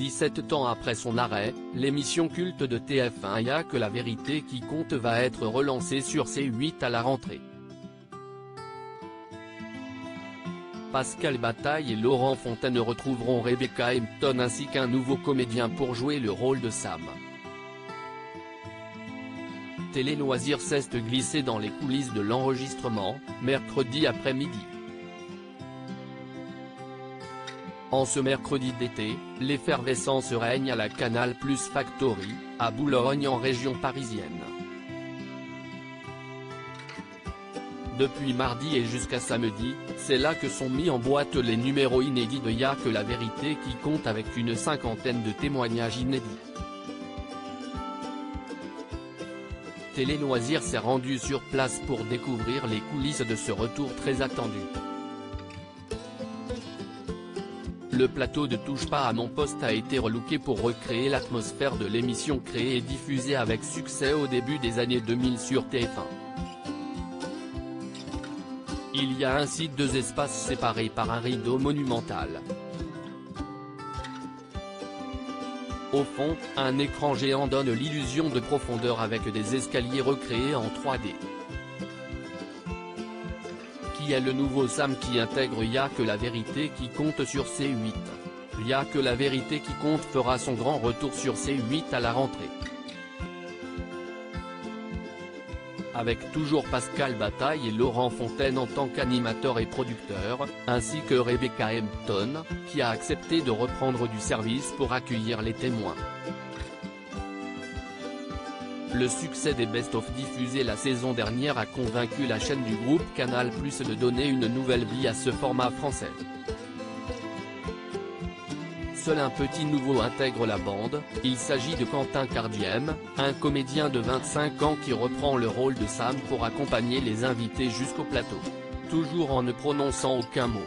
17 ans après son arrêt, l'émission culte de TF1 Y'a que la vérité qui compte va être relancée sur C8 à la rentrée. Pascal Bataille et Laurent Fontaine retrouveront Rebecca Hampton ainsi qu'un nouveau comédien pour jouer le rôle de Sam. Télé Loisirs s'est glissé dans les coulisses de l'enregistrement, mercredi après-midi. En ce mercredi d'été, l'effervescence règne à la Canal+ Factory, à Boulogne en région parisienne. Depuis mardi et jusqu'à samedi, c'est là que sont mis en boîte les numéros inédits de Y'a que la vérité qui compte avec une cinquantaine de témoignages inédits. Télé Loisirs s'est rendu sur place pour découvrir les coulisses de ce retour très attendu. Le plateau de Touche pas à mon poste a été relooké pour recréer l'atmosphère de l'émission créée et diffusée avec succès au début des années 2000 sur TF1. Il y a ainsi deux espaces séparés par un rideau monumental. Au fond, un écran géant donne l'illusion de profondeur avec des escaliers recréés en 3D. Qui est le nouveau Sam qui intègre Y'a que la vérité qui compte sur C8. Y'a que la vérité qui compte fera son grand retour sur C8 à la rentrée. Avec toujours Pascal Bataille et Laurent Fontaine en tant qu'animateurs et producteurs, ainsi que Rebecca Hampton, qui a accepté de reprendre du service pour accueillir les témoins. Le succès des best-of diffusés la saison dernière a convaincu la chaîne du groupe Canal+ de donner une nouvelle vie à ce format français. Seul un petit nouveau intègre la bande, il s'agit de Quentin Cardiem, un comédien de 25 ans qui reprend le rôle de Sam pour accompagner les invités jusqu'au plateau. Toujours en ne prononçant aucun mot.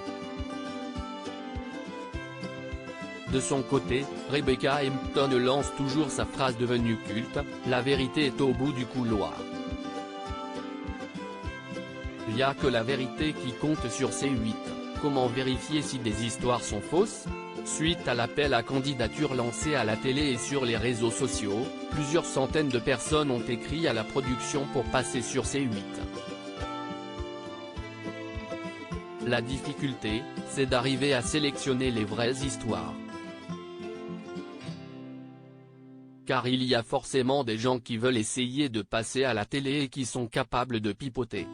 De son côté, Rebecca Hampton lance toujours sa phrase devenue culte, « La vérité est au bout du couloir ». Y'a que la vérité qui compte sur C8, comment vérifier si des histoires sont fausses ? Suite à l'appel à candidature lancé à la télé et sur les réseaux sociaux, plusieurs centaines de personnes ont écrit à la production pour passer sur C8. La difficulté, c'est d'arriver à sélectionner les vraies histoires. Car il y a forcément des gens qui veulent essayer de passer à la télé et qui sont capables de pipoter.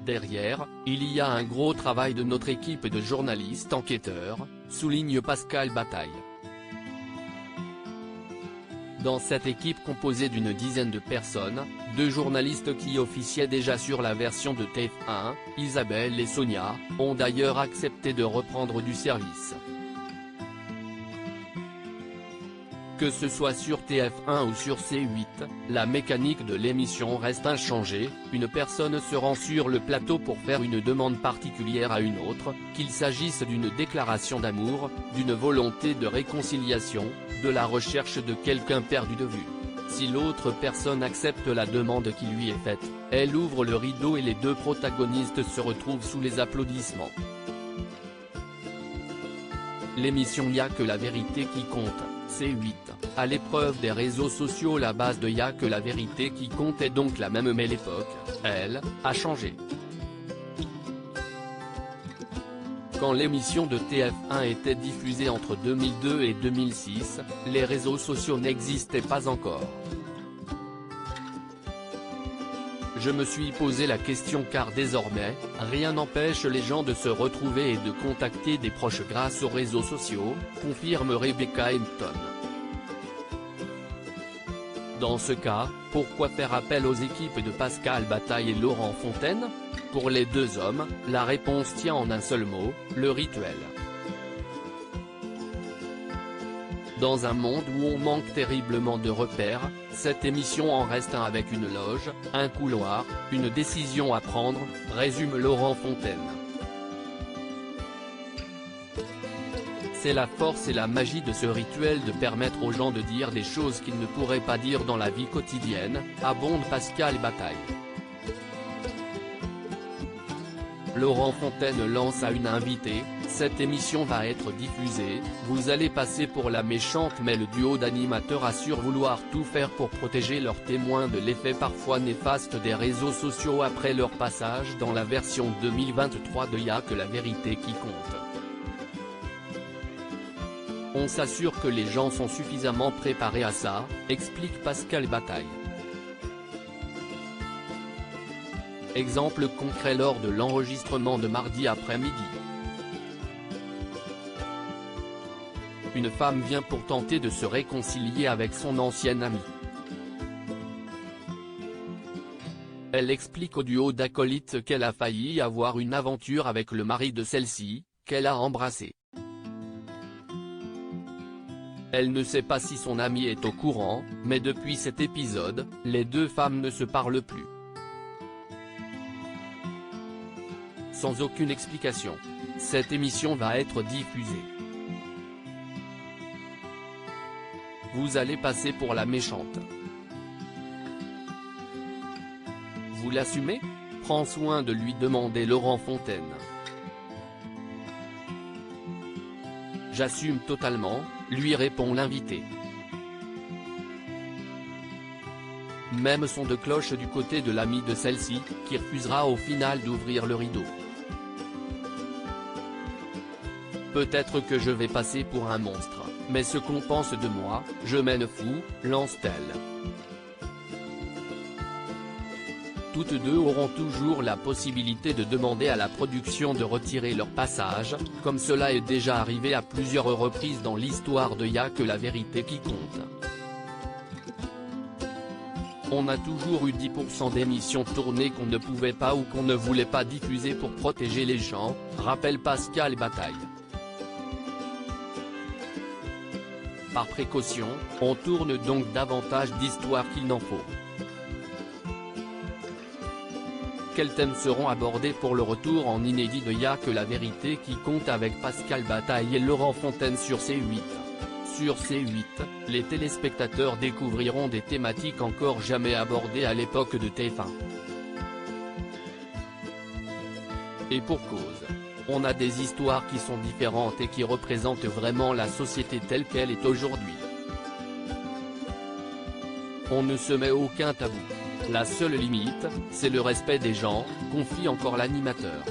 Derrière, il y a un gros travail de notre équipe de journalistes enquêteurs, souligne Pascal Bataille. Dans cette équipe composée d'une dizaine de personnes, deux journalistes qui officiaient déjà sur la version de TF1, Isabelle et Sonia, ont d'ailleurs accepté de reprendre du service. Que ce soit sur TF1 ou sur C8, la mécanique de l'émission reste inchangée, une personne se rend sur le plateau pour faire une demande particulière à une autre, qu'il s'agisse d'une déclaration d'amour, d'une volonté de réconciliation, de la recherche de quelqu'un perdu de vue. Si l'autre personne accepte la demande qui lui est faite, elle ouvre le rideau et les deux protagonistes se retrouvent sous les applaudissements. L'émission Y'a que la vérité qui compte, C8, à l'épreuve des réseaux sociaux. La base de Y'a que la vérité qui compte est donc la même mais l'époque, elle, a changé. Quand l'émission de TF1 était diffusée entre 2002 et 2006, les réseaux sociaux n'existaient pas encore. Je me suis posé la question car désormais, rien n'empêche les gens de se retrouver et de contacter des proches grâce aux réseaux sociaux, confirme Rebecca Hampton. Dans ce cas, pourquoi faire appel aux équipes de Pascal Bataille et Laurent Fontaine ? Pour les deux hommes, la réponse tient en un seul mot, le rituel. Dans un monde où on manque terriblement de repères, cette émission en reste un avec une loge, un couloir, une décision à prendre, résume Laurent Fontaine. C'est la force et la magie de ce rituel de permettre aux gens de dire des choses qu'ils ne pourraient pas dire dans la vie quotidienne, abonde Pascal Bataille. Laurent Fontaine lance à une invitée, cette émission va être diffusée, vous allez passer pour la méchante, mais le duo d'animateurs assure vouloir tout faire pour protéger leurs témoins de l'effet parfois néfaste des réseaux sociaux après leur passage dans la version 2023 de Y'a que la vérité qui compte. On s'assure que les gens sont suffisamment préparés à ça, explique Pascal Bataille. Exemple concret lors de l'enregistrement de mardi après-midi. Une femme vient pour tenter de se réconcilier avec son ancienne amie. Elle explique au duo d'acolytes qu'elle a failli avoir une aventure avec le mari de celle-ci, qu'elle a embrassé. Elle ne sait pas si son amie est au courant, mais depuis cet épisode, les deux femmes ne se parlent plus. Sans aucune explication. Cette émission va être diffusée. Vous allez passer pour la méchante. Vous l'assumez ? Prends soin de lui demander Laurent Fontaine. J'assume totalement, lui répond l'invité. Même son de cloche du côté de l'ami de celle-ci, qui refusera au final d'ouvrir le rideau. Peut-être que je vais passer pour un monstre, mais ce qu'on pense de moi, je mène fou, lance-t-elle. Toutes deux auront toujours la possibilité de demander à la production de retirer leur passage, comme cela est déjà arrivé à plusieurs reprises dans l'histoire de Y'a que la vérité qui compte. On a toujours eu 10% d'émissions tournées qu'on ne pouvait pas ou qu'on ne voulait pas diffuser pour protéger les gens, rappelle Pascal Bataille. Par précaution, on tourne donc davantage d'histoires qu'il n'en faut. Quels thèmes seront abordés pour le retour en inédit de Y'a que la vérité qui compte avec Pascal Bataille et Laurent Fontaine sur C8. Sur C8, les téléspectateurs découvriront des thématiques encore jamais abordées à l'époque de TF1. Et pour cause. On a des histoires qui sont différentes et qui représentent vraiment la société telle qu'elle est aujourd'hui. On ne se met aucun tabou. La seule limite, c'est le respect des gens, confie encore l'animateur.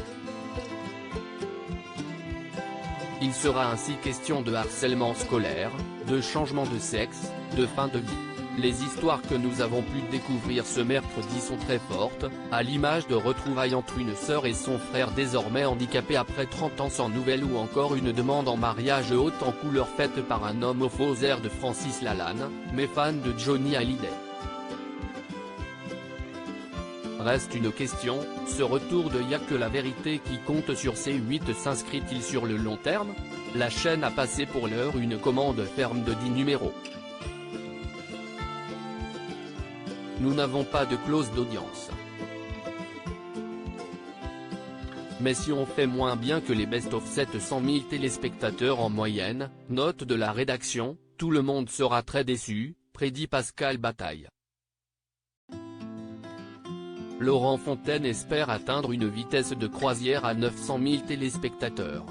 Il sera ainsi question de harcèlement scolaire, de changement de sexe, de fin de vie. Les histoires que nous avons pu découvrir ce mercredi sont très fortes, à l'image de retrouvailles entre une sœur et son frère désormais handicapé après 30 ans sans nouvelles ou encore une demande en mariage haute en couleur faite par un homme aux faux airs de Francis Lalanne, mais fan de Johnny Hallyday. Reste une question, ce retour de Y'a que la vérité qui compte sur C8 s'inscrit-il sur le long terme ? La chaîne a passé pour l'heure une commande ferme de 10 numéros. Nous n'avons pas de clause d'audience. Mais si on fait moins bien que les best-of 700 000 téléspectateurs en moyenne, note de la rédaction, tout le monde sera très déçu, prédit Pascal Bataille. Laurent Fontaine espère atteindre une vitesse de croisière à 900 000 téléspectateurs.